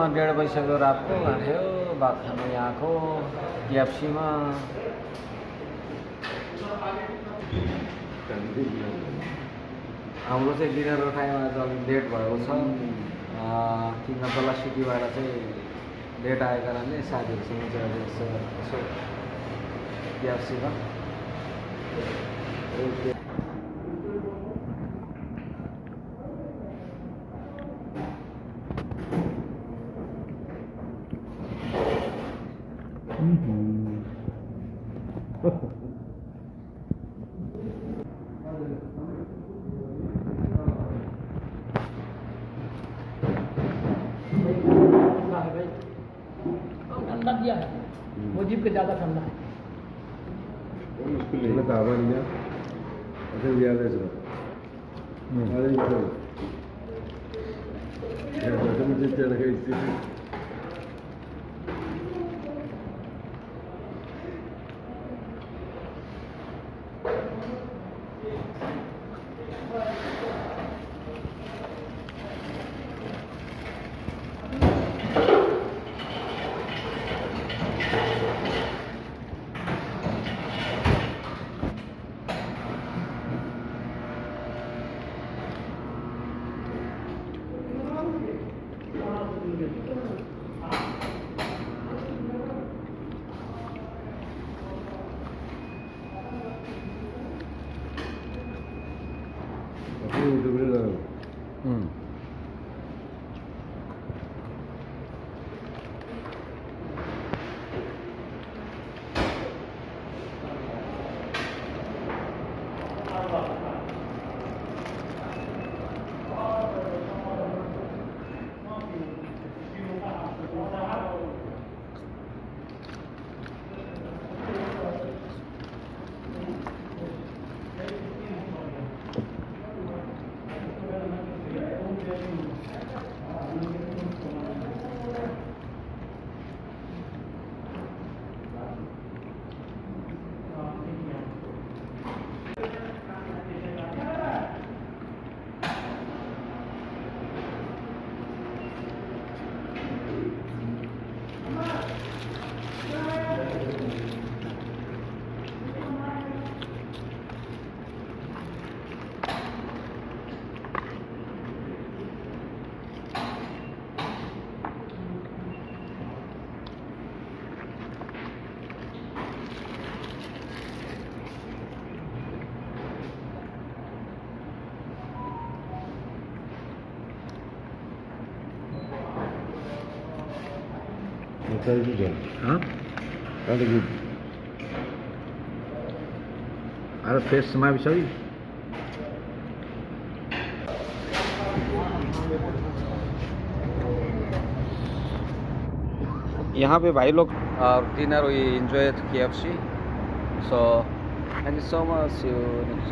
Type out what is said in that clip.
1:30 बजिसक्यो रातको आँट्यो भात खानु यहाँको क्याप्सीमा। हाम्रो चाहिँ डिनर र टाइम आज अलिक लेट भएको छ किन तल सिटीबाट चाहिँ लेट आएको कारणले साथीहरूसँग चाहिँ आज यसो क्याप्सीमा ठंडा दिया है वो जीप के ज़्यादा ठंडा है। मुश्किल नहीं है अच्छा याद है सर अरे यार मुझे क्या लगा इससे Very good. Huh? Very good. अरे फेस समय भी सही यहाँ पे भाई लोग dinner we enjoy KFC so thank you so much.